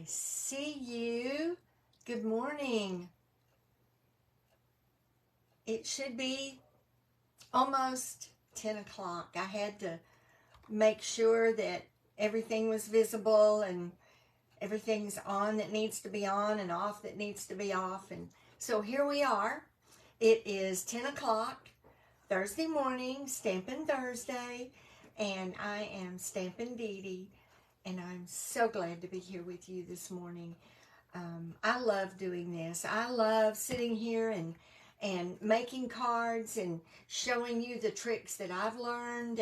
see you. Good morning. It should be almost 10 o'clock. I had to make sure that everything was visible and everything's on that needs to be on and off that needs to be off. And so here we are. It is 10 o'clock, Thursday morning, Stampin' Thursday, and I am StampinDeDe, and I'm so glad to be here with you this morning. I love doing this. I love sitting here and making cards and showing you the tricks that I've learned,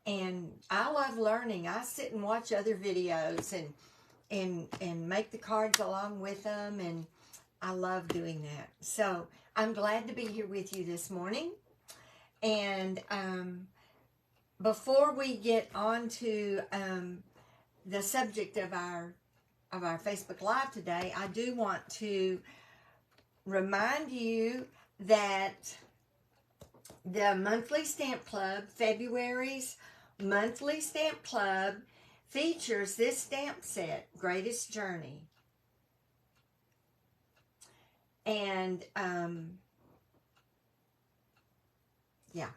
and I love learning. I sit and watch other videos and make the cards along with them, and I love doing that. So I'm glad to be here with you this morning. And before we get on to the subject of our Facebook Live today, I do want to remind you that the monthly stamp club, February's monthly stamp club, features this stamp set, Greatest Journey. And yeah,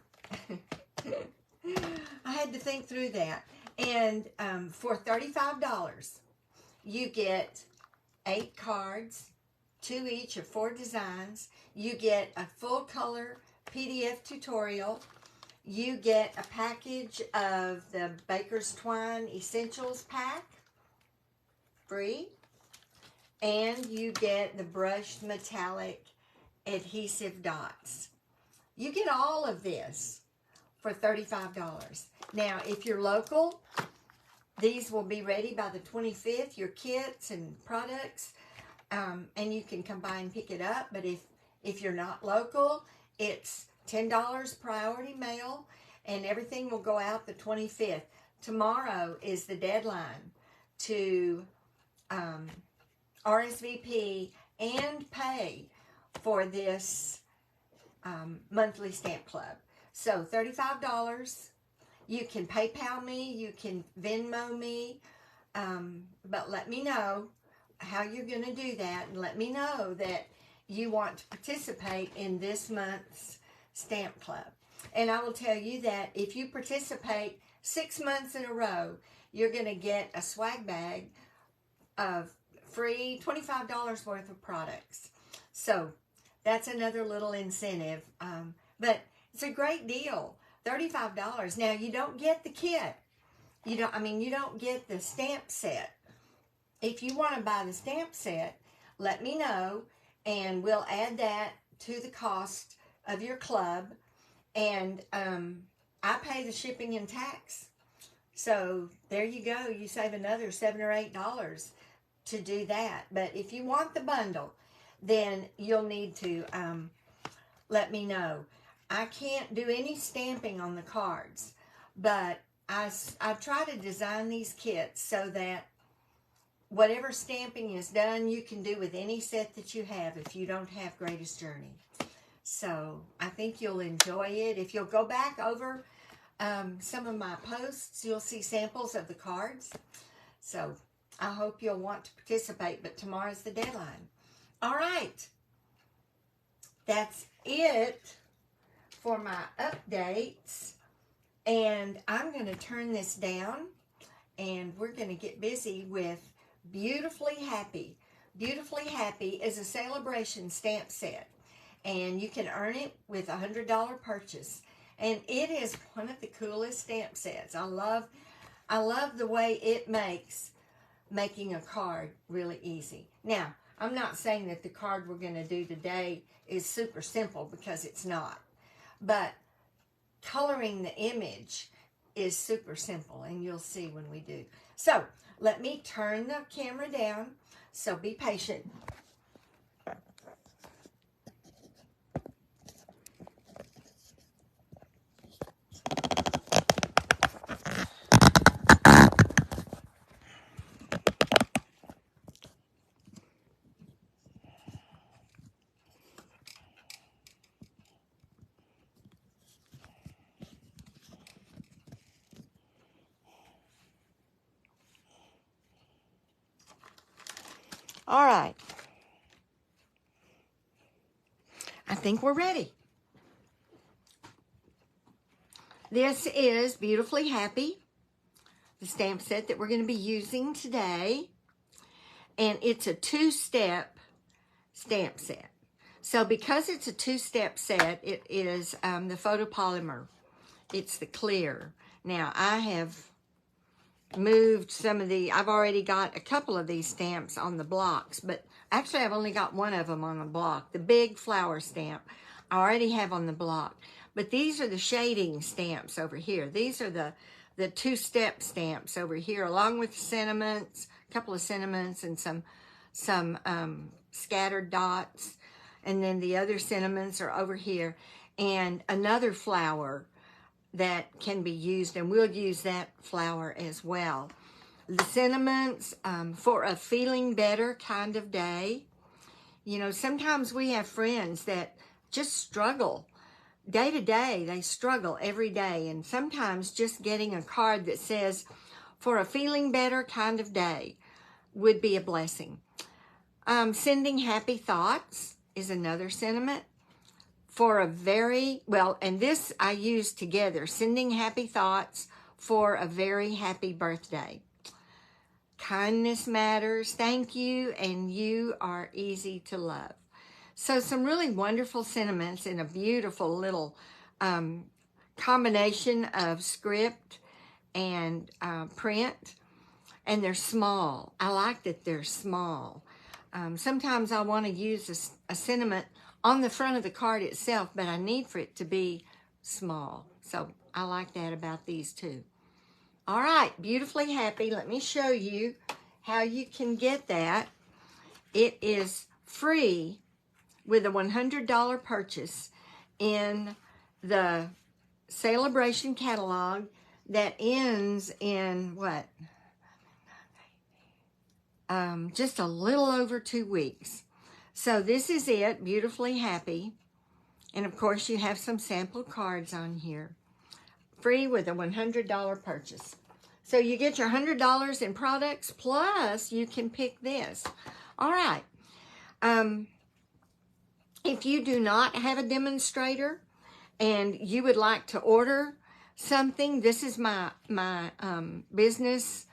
I had to think through that. And for $35, you get 8 cards, 2 each of 4 designs. You get a full color PDF tutorial. You get a package of the Baker's Twine Essentials pack, free. And you get the brushed metallic adhesive dots. You get all of this for $35. Now, if you're local, these will be ready by the 25th, your kits and products, and you can come by and pick it up. But if you're not local, it's $10 priority mail, and everything will go out the 25th. Tomorrow is the deadline to RSVP and pay for this monthly stamp club. So $35. You can PayPal me, you can Venmo me, but let me know how you're going to do that, and let me know that you want to participate in this month's stamp club. And I will tell you that if you participate 6 months in a row, you're going to get a swag bag of free $25 worth of products. So that's another little incentive, but it's a great deal. $35. Now, you don't get the kit. You don't get the stamp set. If you want to buy the stamp set, let me know, and we'll add that to the cost of your club. And I pay the shipping and tax. So there you go. You save another $7 or $8 to do that. But if you want the bundle, then you'll need to let me know. I can't do any stamping on the cards, but I try to design these kits so that whatever stamping is done, you can do with any set that you have if you don't have Greatest Journey. So I think you'll enjoy it. If you'll go back over some of my posts, you'll see samples of the cards. So I hope you'll want to participate, but tomorrow's the deadline. All right. That's it for my updates, and I'm going to turn this down, and we're going to get busy with Beautifully Happy. Beautifully Happy is a Sale-A-Bration stamp set, and you can earn it with a $100 purchase, and it is one of the coolest stamp sets. I love the way it makes making a card really easy. Now, I'm not saying that the card we're going to do today is super simple, because it's not. But coloring the image is super simple, and you'll see when we do. So let me turn the camera down, so be patient. All right. I think we're ready. This is Beautifully Happy, the stamp set that we're going to be using today. And it's a two-step stamp set. So because it's a two-step set, it is the photopolymer. It's the clear. Now, I have moved some of I've already got a couple of these stamps on the blocks, but actually I've only got one of them on the block. The big flower stamp I already have on the block. But these are the shading stamps over here. These are the two-step stamps over here, along with sentiments, a couple of sentiments and some scattered dots. And then the other sentiments are over here. And another flower that can be used, and we'll use that flower as well. The sentiments for a feeling better kind of day. You know, sometimes we have friends that just struggle. Day to day, they struggle every day. And sometimes just getting a card that says, for a feeling better kind of day, would be a blessing. Sending happy thoughts is another sentiment. For a very, well, and this I use together. Sending happy thoughts for a very happy birthday. Kindness matters. Thank you, and you are easy to love. So some really wonderful sentiments in a beautiful little combination of script and print. And they're small. I like that they're small. Sometimes I want to use a sentiment on the front of the card itself, but I need for it to be small. So I like that about these two. All right, Beautifully Happy. Let me show you how you can get that. It is free with a $100 purchase in the Sale-A-Bration catalog that ends in what? Just a little over 2 weeks. So this is it, Beautifully Happy. And of course you have some sample cards on here. Free with a $100 purchase. So you get your $100 in products, plus you can pick this. All right. If you do not have a demonstrator and you would like to order something, this is my business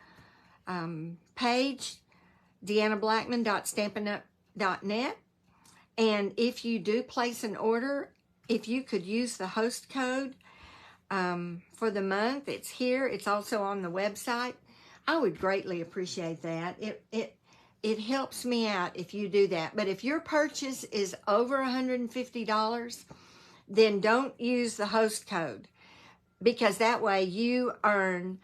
page, deannablackman.stampinup.net. And if you do place an order, if you could use the host code for the month, it's here. It's also on the website. I would greatly appreciate that. It helps me out if you do that. But if your purchase is over $150, then don't use the host code, because that way you earn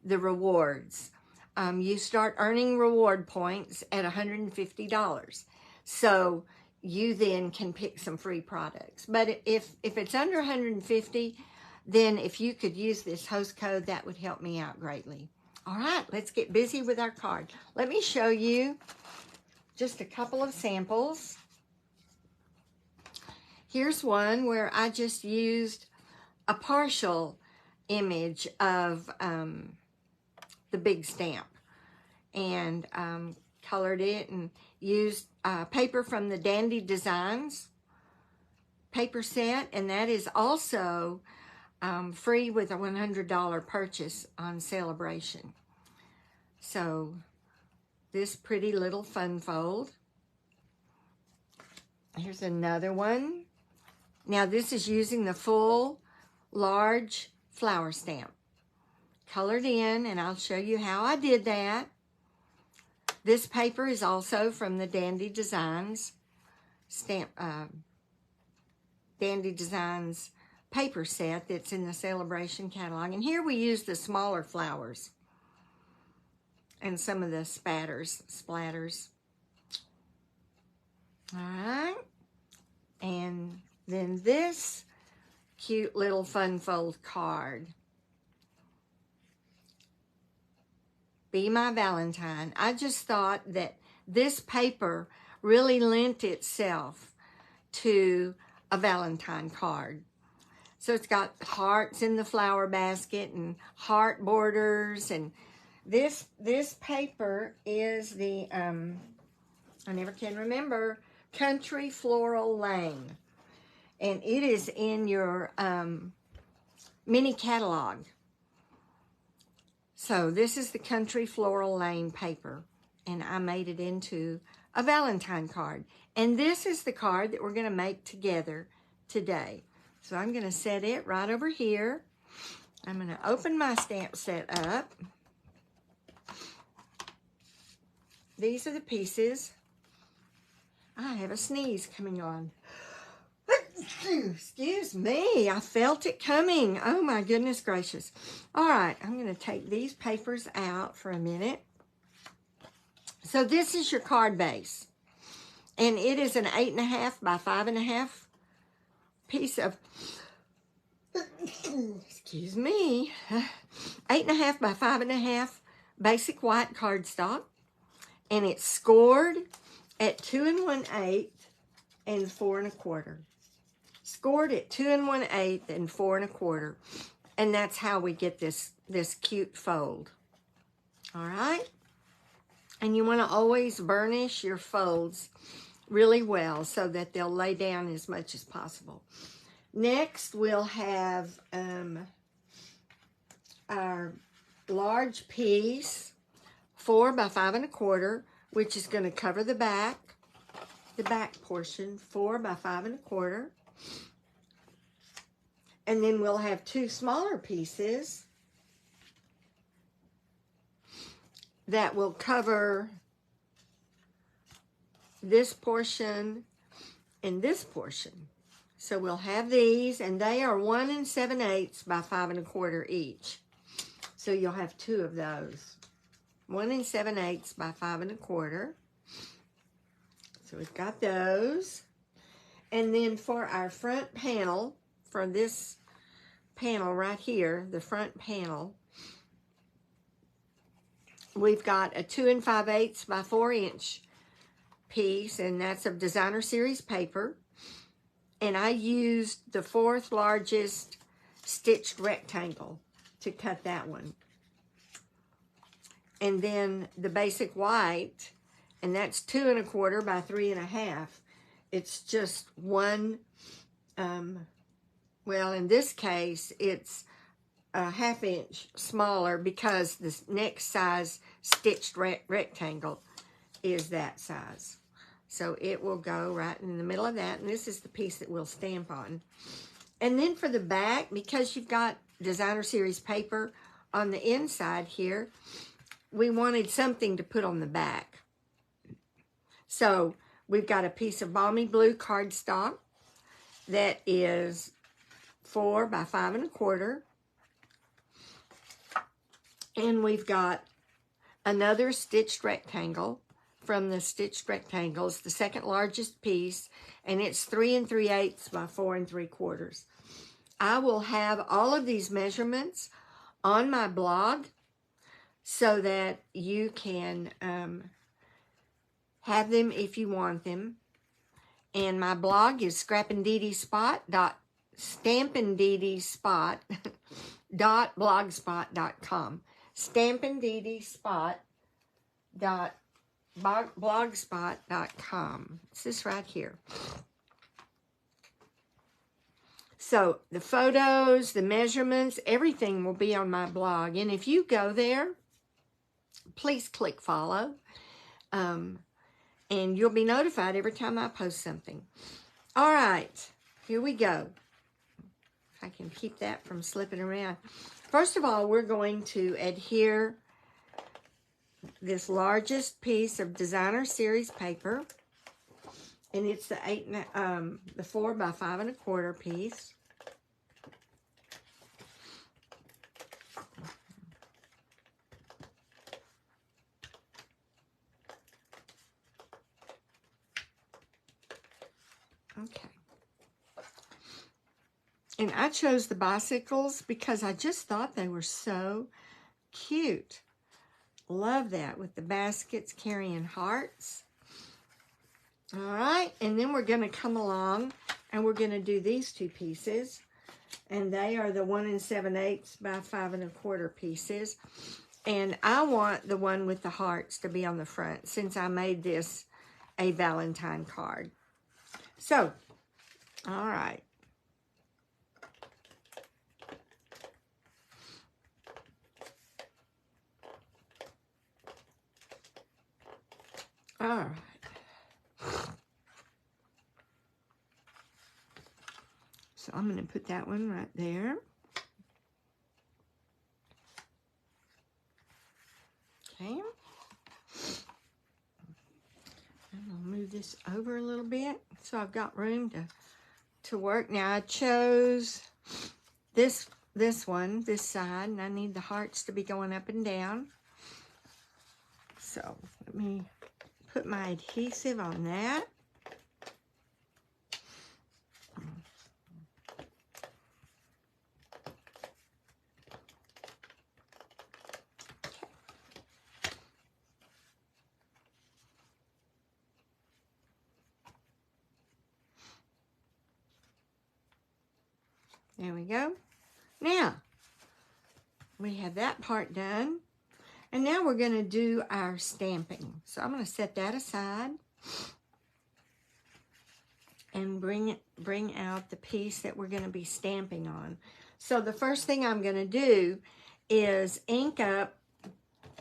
the rewards. You start earning reward points at $150. So you then can pick some free products. But if it's under $150, then if you could use this host code, that would help me out greatly. All right, let's get busy with our card. Let me show you just a couple of samples. Here's one where I just used a partial image of the big stamp and colored it and used paper from the Dandy Designs paper set, and that is also free with a $100 purchase on Sale-A-Bration. So this pretty little fun fold. Here's another one. Now this is using the full large flower stamp, colored in, and I'll show you how I did that. This paper is also from the Dandy Designs Dandy Designs paper set that's in the Sale-A-Bration catalog. And here we use the smaller flowers and some of the splatters. All right. And then this cute little fun fold card. Be My Valentine. I just thought that this paper really lent itself to a Valentine card. So it's got hearts in the flower basket and heart borders, and this paper is the I never can remember. Country Floral Lane. And it is in your mini catalog. So this is the Country Floral Lane paper. And I made it into a Valentine card. And this is the card that we're going to make together today. So I'm going to set it right over here. I'm going to open my stamp set up. These are the pieces. I have a sneeze coming on. Excuse me, I felt it coming. Oh my goodness gracious. All right, I'm going to take these papers out for a minute. So this is your card base. And it is an 8.5 by 5.5 piece of, excuse me, 8.5 by 5.5 basic white cardstock. And it's scored at 2 1/8 and 4 1/4. Scored at 2 1/8 and 4 1/4. And that's how we get this cute fold. All right. And you want to always burnish your folds really well so that they'll lay down as much as possible. Next, we'll have our large piece, 4 by 5 1/4, which is going to cover the back portion, 4 by 5 1/4. And then we'll have 2 smaller pieces that will cover this portion and this portion. So we'll have these, and they are 1 7/8 by 5 1/4 each. So you'll have 2 of those. 1 7/8 by 5 1/4. So we've got those. And then for our front panel, for this panel right here, the front panel, we've got a 2 5/8 by 4 inch piece, and that's of Designer Series paper. And I used the 4th largest stitched rectangle to cut that one. And then the basic white, and that's 2 1/4 by 3 1/2. It's just one, well, in this case, it's a 1/2 inch smaller because this next size stitched rectangle is that size. So it will go right in the middle of that, and this is the piece that we'll stamp on. And then for the back, because you've got Designer Series paper on the inside here, we wanted something to put on the back. So we've got a piece of balmy blue cardstock that is 4 by 5 1/4. And we've got another stitched rectangle from the stitched rectangles, the 2nd largest piece, and it's 3 3/8 by 4 3/4. I will have all of these measurements on my blog so that you can have them if you want them. And my blog is StampinDeDe.blogspot.com. StampinDeDe.blogspot.com. It's this right here. So the photos, the measurements, everything will be on my blog. And if you go there, please click follow. And you'll be notified every time I post something. All right, here we go. If I can keep that from slipping around. First of all, we're going to adhere this largest piece of Designer Series paper, and it's the 4 by 5 1/4 piece. Okay. And I chose the bicycles because I just thought they were so cute. Love that with the baskets carrying hearts. All right, and then we're going to come along and we're going to do these 2 pieces. And they are the 1 7/8 by 5 1/4 pieces. And I want the one with the hearts to be on the front since I made this a Valentine card. So, all right. All right. So I'm going to put that one right there. Okay. And I'll move this over a little bit so I've got room to work. Now I chose this one, this side, and I need the hearts to be going up and down. So let me put my adhesive on that. There we go. Now, we have that part done. And now we're going to do our stamping. So I'm going to set that aside and bring out the piece that we're going to be stamping on. So the first thing I'm going to do is ink up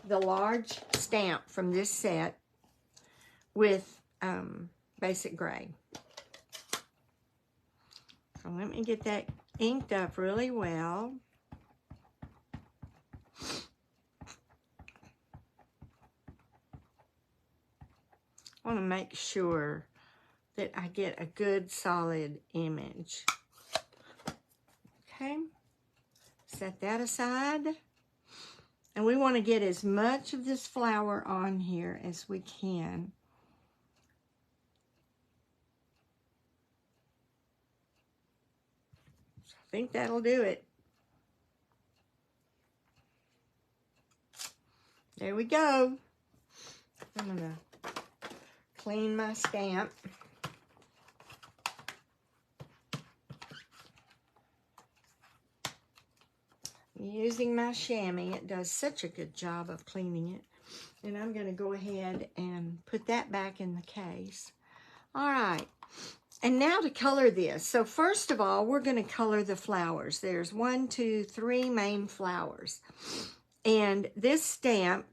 the large stamp from this set with basic gray. So let me get that inked up really well. I want to make sure that I get a good solid image. Okay, set that aside. And we want to get as much of this flower on here as we can. So I think that'll do it. There we go. I'm going to clean my stamp. Using my chamois, it does such a good job of cleaning it. And I'm going to go ahead and put that back in the case. All right. And now to color this. So first of all, we're going to color the flowers. There's 1, 2, 3 main flowers. And this stamp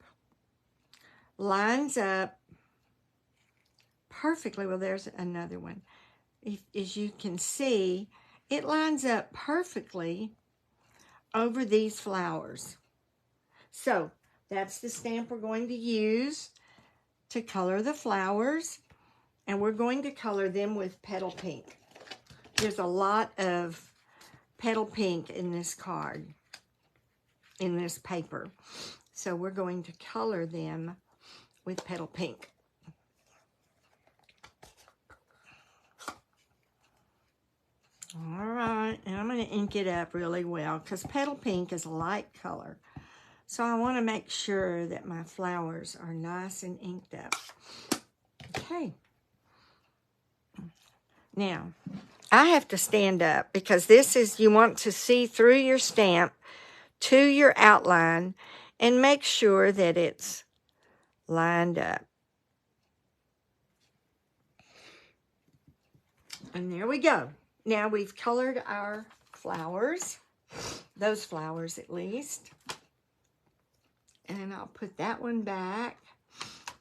lines up perfectly. Well, there's another one. As you can see, it lines up perfectly over these flowers. So that's the stamp we're going to use to color the flowers, and we're going to color them with petal pink. There's a lot of petal pink in this card, in this paper, so we're going to color them with petal pink. All right, and I'm going to ink it up really well because petal pink is a light color. So I want to make sure that my flowers are nice and inked up. Okay. Now, I have to stand up because this is, you want to see through your stamp to your outline and make sure that it's lined up. And there we go. Now we've colored our flowers, those flowers at least. And I'll put that one back.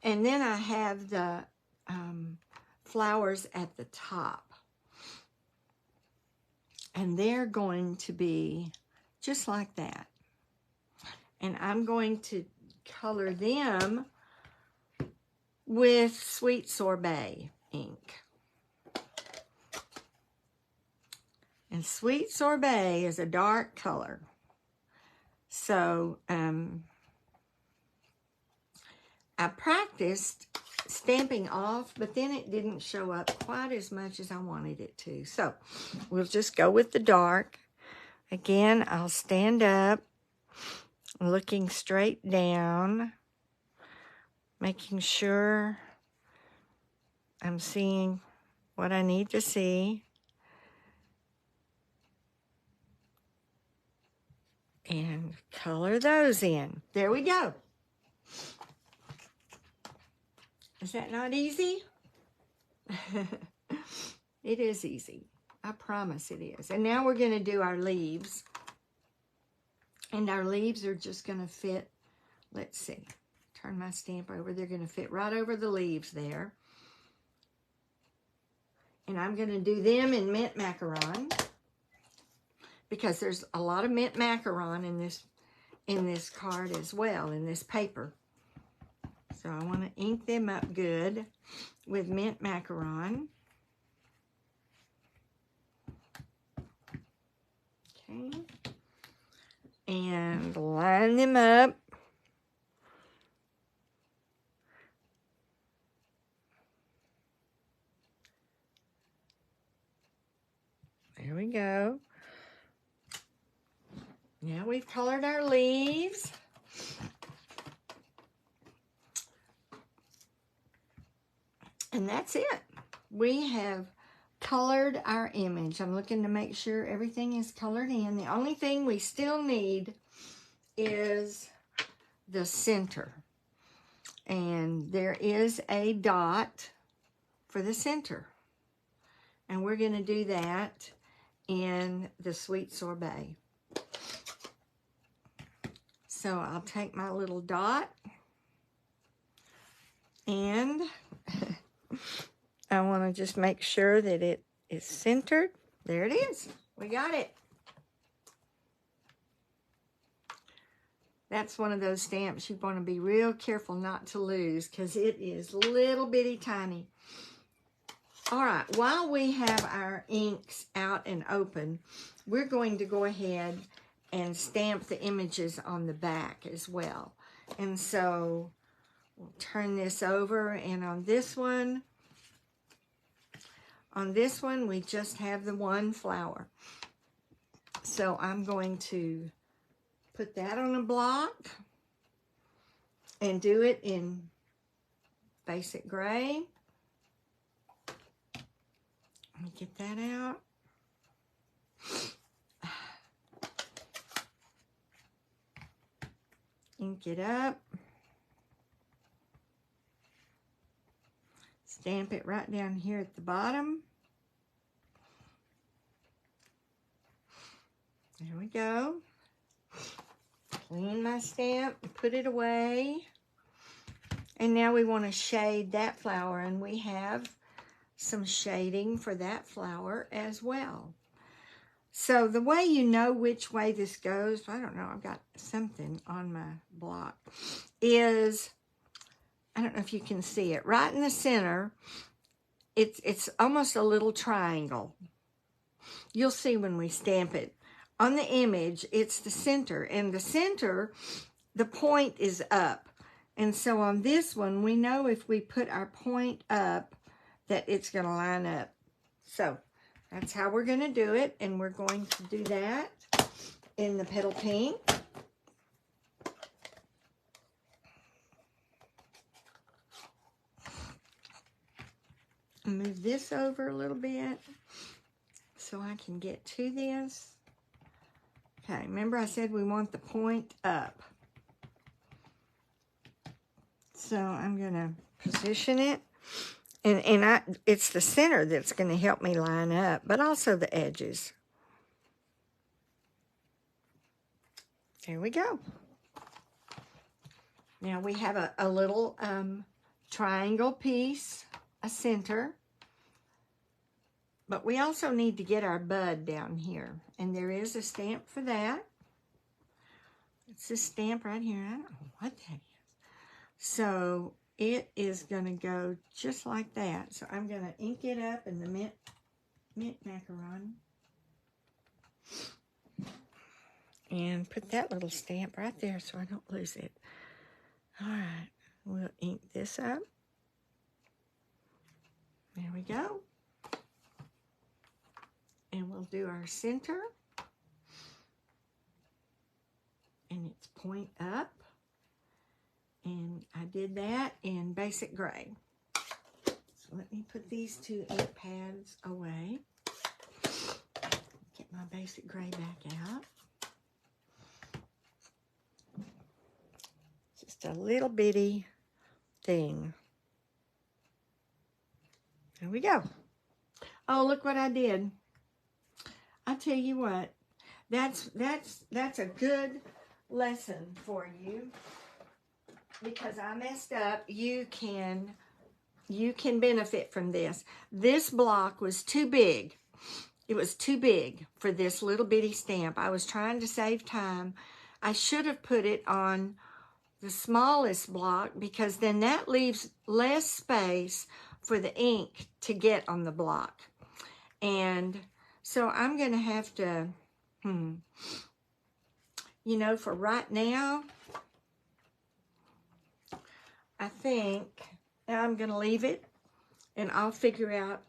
And then I have the flowers at the top. And they're going to be just like that. And I'm going to color them with Sweet Sorbet ink. And Sweet Sorbet is a dark color. So, I practiced stamping off, but then it didn't show up quite as much as I wanted it to. So, we'll just go with the dark. Again, I'll stand up, looking straight down, making sure I'm seeing what I need to see. And color those in. There we go. Is that not easy? It is easy. I promise it is. And now we're going to do our leaves. And our leaves are just going to fit, let's see, turn my stamp over. They're going to fit right over the leaves there. And I'm going to do them in mint macaron because there's a lot of mint macaron in this card as well, in this paper. So I want to ink them up good with mint macaron. Okay. And line them up. There we go. Now we've colored our leaves. And that's it. We have colored our image. I'm looking to make sure everything is colored in. The only thing we still need is the center. And there is a dot for the center. And we're going to do that in the Sweet Sorbet. So I'll take my little dot and I want to just make sure that it is centered. There it is. We got it. That's one of those stamps you want to be real careful not to lose because it is little bitty tiny. All right, while we have our inks out and open, we're going to go ahead and stamp the images on the back as well. And so we'll turn this over, and on this one, we just have the one flower. So I'm going to put that on a block and do it in basic gray. Let me get that out. Ink it up. Stamp it right down here at the bottom. There we go. Clean my stamp, put it away. And now we want to shade that flower, and we have some shading for that flower as well. So the way you know which way this goes, I don't know, I've got something on my block, is, I don't know if you can see it, right in the center, it's almost a little triangle. You'll see when we stamp it. On the image, it's the center, and the center, the point is up. And so on this one, we know if we put our point up, that it's going to line up. So that's how we're going to do it, and we're going to do that in the petal pink. Move this over a little bit so I can get to this. Okay, remember I said we want the point up. So I'm going to position it. And it's the center that's going to help me line up, but also the edges. There we go. Now we have a little triangle piece, a center. But we also need to get our bud down here. And there is a stamp for that. It's this stamp right here. I don't know what that is. So it is going to go just like that. So I'm going to ink it up in the mint macaron. And put that little stamp right there so I don't lose it. All right. We'll ink this up. There we go. And we'll do our center. And it's point up. And I did that in basic gray. So let me put these two ink pads away. Get my basic gray back out. Just a little bitty thing. Here we go. Oh, look what I did. I tell you what, that's a good lesson for you, because I messed up. You can benefit from this. This block was too big. It was too big for this little bitty stamp. I was trying to save time. I should have put it on the smallest block, because then that leaves less space for the ink to get on the block. And so I'm going to have to, you know, for right now, I think I'm going to leave it, and I'll figure out,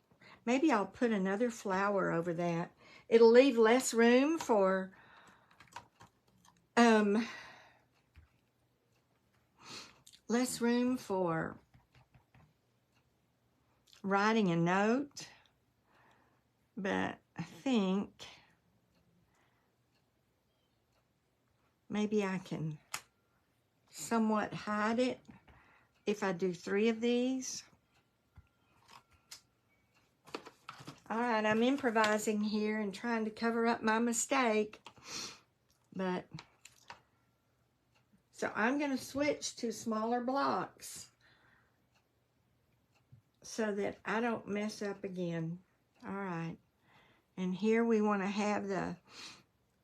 maybe I'll put another flower over that. It'll leave less room for, writing a note. But I think maybe I can somewhat hide it if I do 3 of these. All right, I'm improvising here and trying to cover up my mistake. But, so I'm going to switch to smaller blocks so that I don't mess up again. All right. And here we want to have the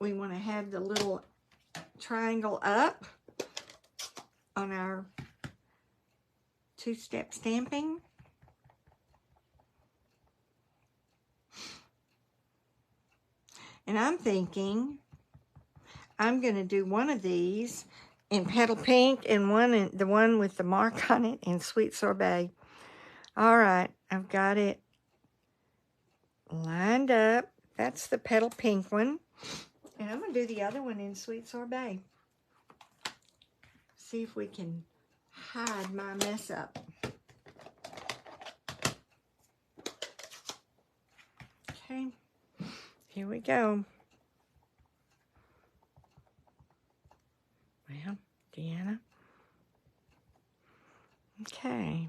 little triangle up on our 2-step stamping. And I'm thinking I'm going to do one of these in Petal Pink and the one with the mark on it in Sweet Sorbet. All right, I've got it lined up. That's the Petal Pink one. And I'm going to do the other one in Sweet Sorbet. See if we can hide my mess up. Okay, here we go. Well, Deanna. Okay.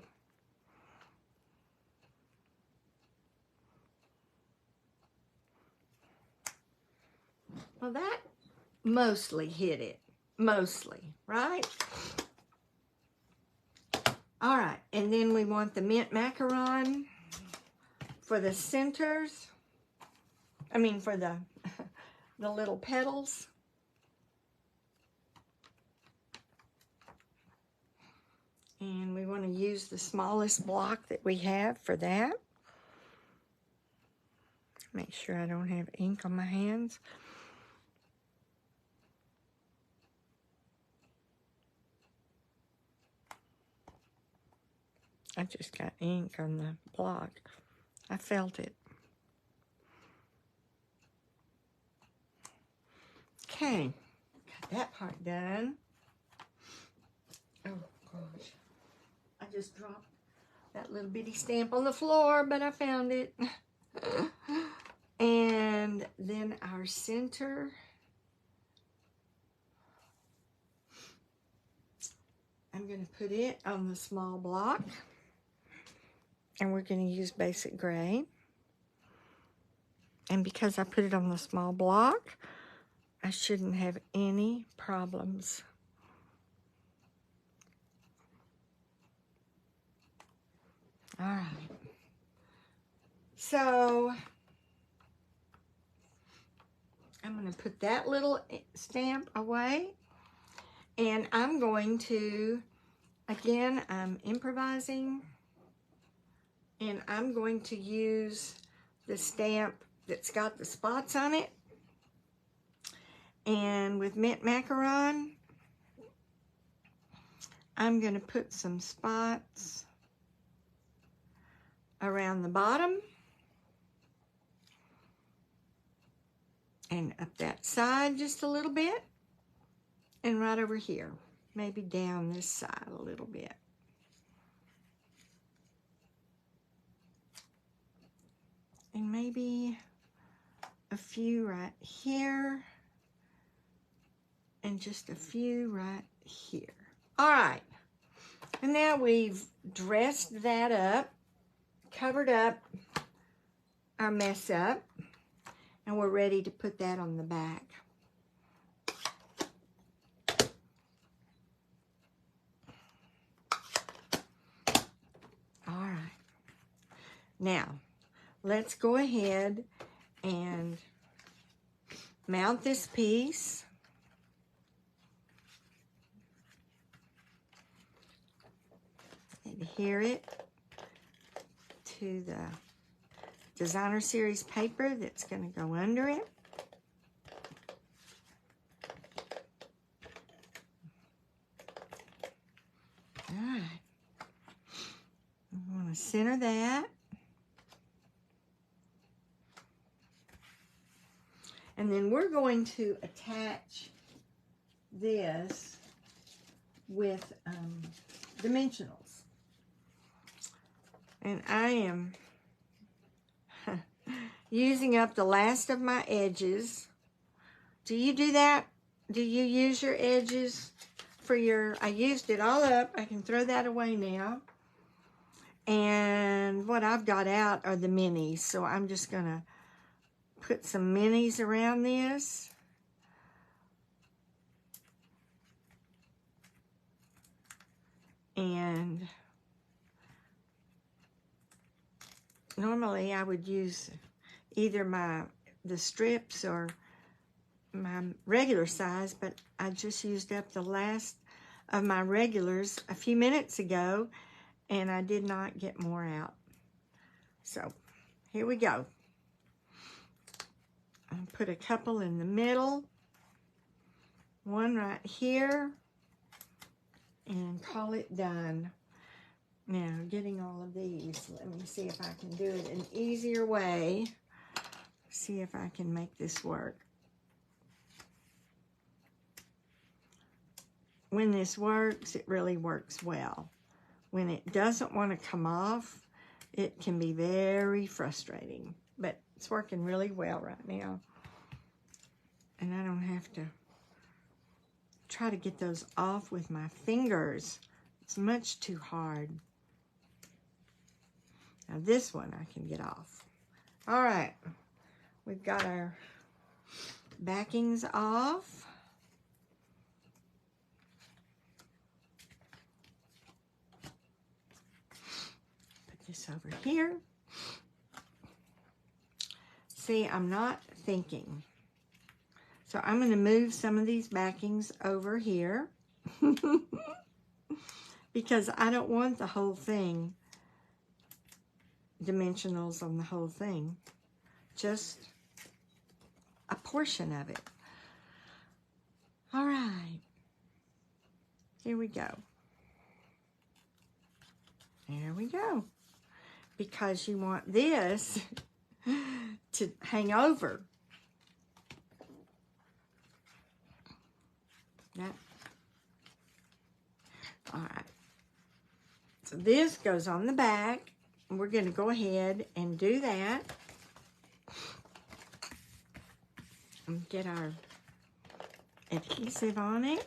Well, that mostly hit it. Mostly, right? All right, and then we want the mint macaron for the centers. I mean, for the little petals. And we want to use the smallest block that we have for that. Make sure I don't have ink on my hands. I just got ink on the block. I felt it. Okay, got that part done. Oh gosh, I just dropped that little bitty stamp on the floor, but I found it. And then our center. I'm going to put it on the small block. And we're going to use basic gray. And because I put it on the small block, I shouldn't have any problems. All right. So I'm going to put that little stamp away. And I'm going to, again, I'm improvising. And I'm going to use the stamp that's got the spots on it. And with mint macaron, I'm going to put some spots around the bottom. And up that side just a little bit. And right over here. Maybe down this side a little bit. And maybe a few right here. And just a few right here. All right. And now we've dressed that up. covered up our mess up, and we're ready to put that on the back. All right. Now, let's go ahead and mount this piece. Adhere it to the designer series paper that's going to go under it. All right. I want to center that. And then we're going to attach this with dimensionals. And I am using up the last of my edges. Do you do that? Do you use your edges for your... I used it all up. I can throw that away now. And what I've got out are the minis. So I'm just going to put some minis around this. And normally I would use either the strips or my regular size, but I just used up the last of my regulars a few minutes ago, and I did not get more out. So here we go. I'll put a couple in the middle, one right here, and call it done. Now, getting all of these, let me see if I can do it an easier way. See if I can make this work. When this works, it really works well. When it doesn't want to come off, it can be very frustrating. But it's working really well right now. And I don't have to try to get those off with my fingers. It's much too hard. Now this one I can get off. All right, we've got our backings off. Put this over here. See, I'm not thinking. So I'm going to move some of these backings over here because I don't want the whole thing dimensionals on the whole thing, just a portion of it. All right, here we go. There we go. Because you want this to hang over. That. All right. So this goes on the back. We're going to go ahead and do that. And get our adhesive on it.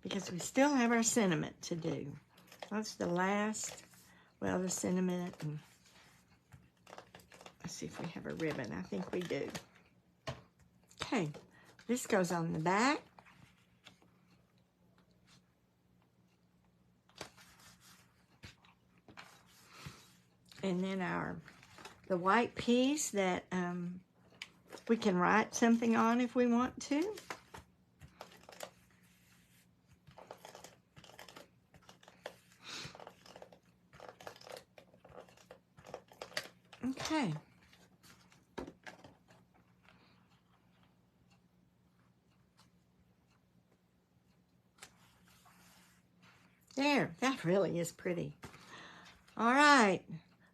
Because we still have our sentiment to do. That's the last, well, the sentiment. And let's see if we have a ribbon. I think we do. Okay, this goes on the back. And then the white piece that we can write something on if we want to. Okay. There, that really is pretty. All right.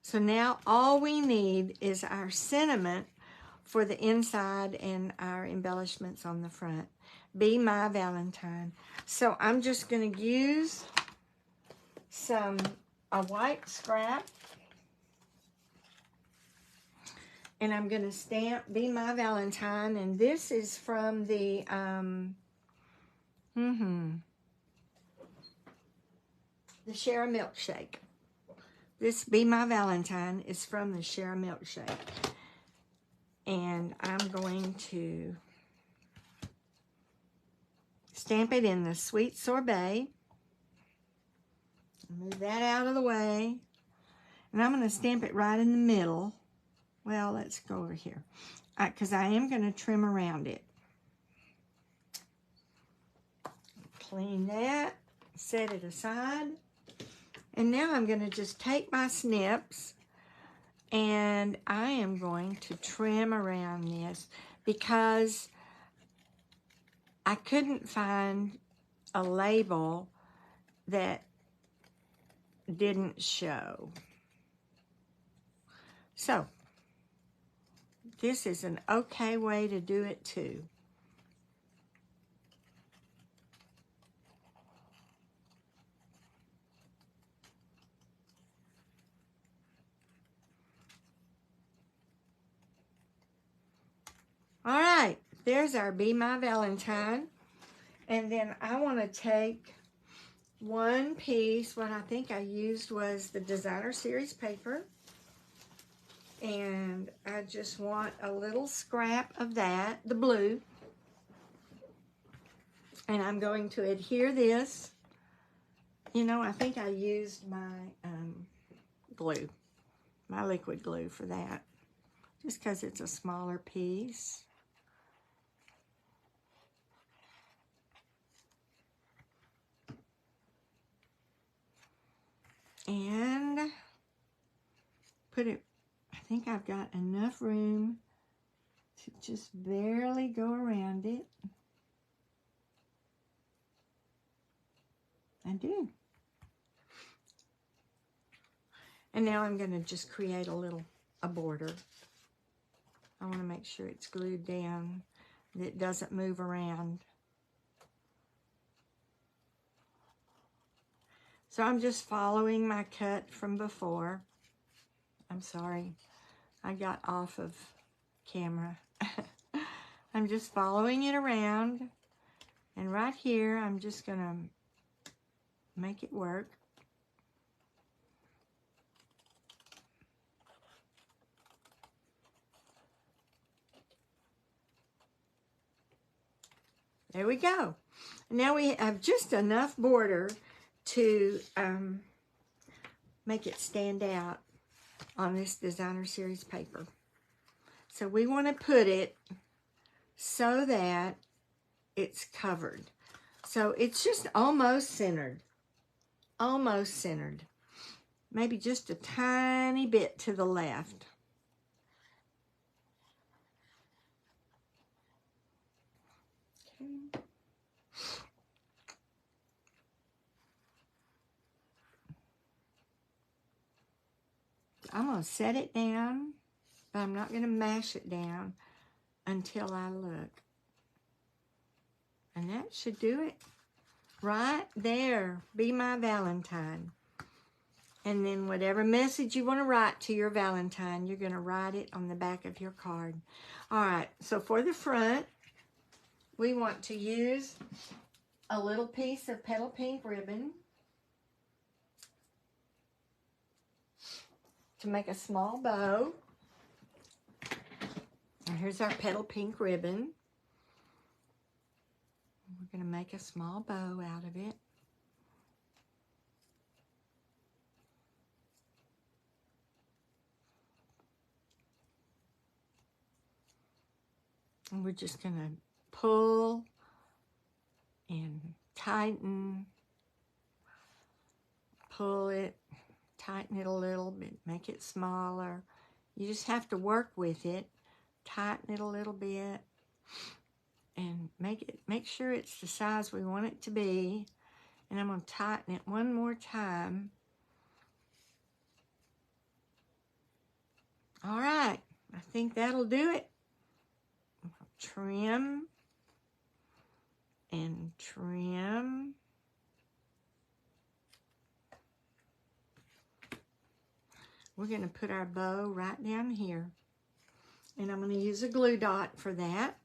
So now all we need is our sentiment for the inside and our embellishments on the front. Be My Valentine. So I'm just going to use a white scrap. And I'm going to stamp Be My Valentine. And this is from the, the Share a Milkshake. This Be My Valentine is from the Share a Milkshake. And I'm going to stamp it in the Sweet Sorbet. Move that out of the way. And I'm going to stamp it right in the middle. Well, let's go over here. Because I am going to trim around it. Clean that. Set it aside. And now I'm going to just take my snips. And I am going to trim around this. Because I couldn't find a label that didn't show. So, this is an okay way to do it too. All right, there's our Be My Valentine. And then I want to take one piece. What I think I used was the Designer Series paper. And I just want a little scrap of that, the blue. And I'm going to adhere this. You know, I think I used my glue, my liquid glue for that. Just because it's a smaller piece. And put it, I think I've got enough room to just barely go around it. I do. And now I'm going to just create a border. I want to make sure it's glued down, that it doesn't move around. So I'm just following my cut from before. I'm sorry, I got off of camera. I'm just following it around. And right here, I'm just going to make it work. There we go. Now we have just enough border to make it stand out on this Designer Series paper. So we want to put it so that it's covered. So it's just almost centered. Almost centered. Maybe just a tiny bit to the left. Okay. I'm going to set it down, but I'm not going to mash it down until I look. And that should do it. Right there. Be My Valentine. And then whatever message you want to write to your Valentine, you're going to write it on the back of your card. All right, so for the front, we want to use a little piece of petal pink ribbon to make a small bow. And here's our petal pink ribbon. We're going to make a small bow out of it. And we're just going to pull and tighten, pull it, tighten it a little bit, make it smaller. You just have to work with it, tighten it a little bit, and make sure it's the size we want it to be. And I'm going to tighten it one more time. All right, I think that'll do it. Trim and trim. We're going to put our bow right down here. And I'm going to use a glue dot for that.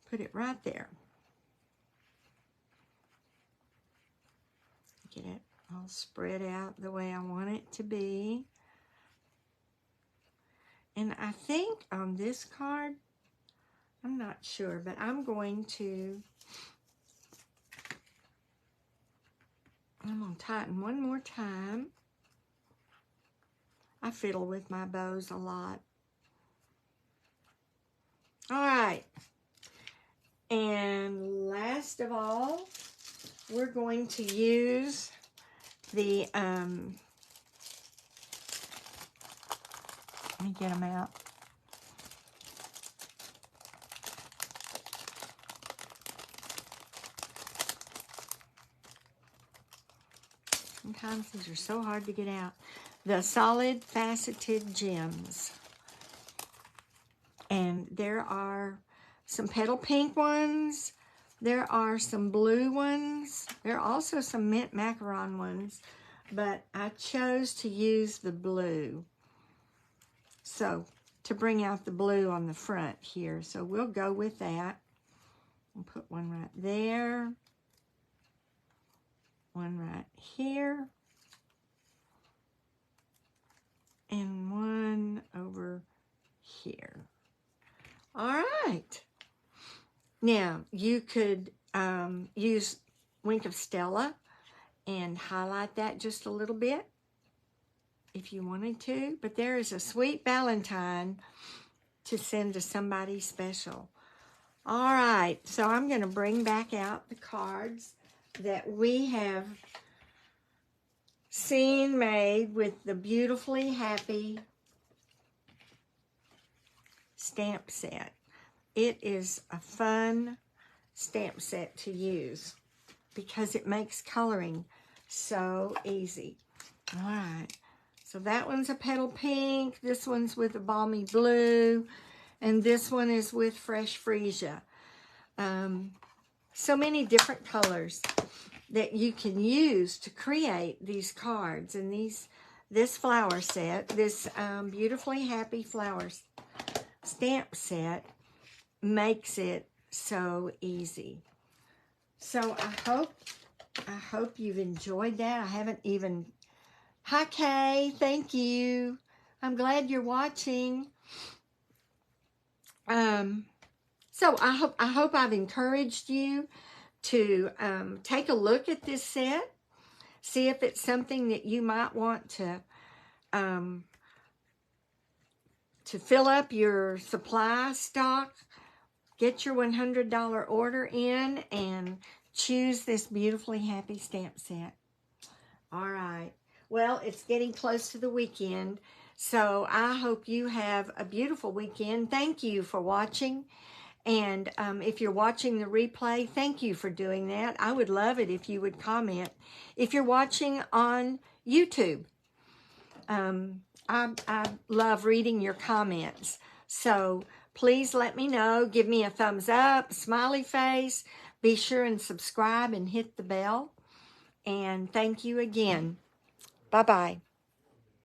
Put it right there. all spread out the way I want it to be. And I think on this card, I'm not sure, but I'm going to tighten one more time. I fiddle with my bows a lot. All right. And last of all, we're going to use the, let me get them out. Sometimes these are so hard to get out. The solid faceted gems. And there are some petal pink ones. There are some blue ones. There are also some mint macaron ones. But I chose to use the blue. So, to bring out the blue on the front here. So, we'll go with that. We'll put one right there. One right here. And one over here. All right. Now, you could use Wink of Stella and highlight that just a little bit if you wanted to. But there is a sweet Valentine to send to somebody special. All right. So I'm going to bring back out the cards that we have seen made with the Beautifully Happy stamp set. It is a fun stamp set to use because it makes coloring so easy. All right, so that one's a petal pink, this one's with a balmy blue, and this one is with fresh freesia. So many different colors that you can use to create these cards. And this flower set, this Beautifully Happy Flowers stamp set makes it so easy. So I hope you've enjoyed that. I haven't even... Hi, Kay. Thank you. I'm glad you're watching. So I hope I've encouraged you to take a look at this set, see if it's something that you might want to fill up your supply stock, get your $100 order in, and choose this Beautifully Happy stamp set. All right. Well, it's getting close to the weekend, so I hope you have a beautiful weekend. Thank you for watching. And if you're watching the replay, thank you for doing that. I would love it if you would comment. If you're watching on YouTube, I love reading your comments. So please let me know. Give me a thumbs up, smiley face. Be sure and subscribe and hit the bell. And thank you again. Bye-bye.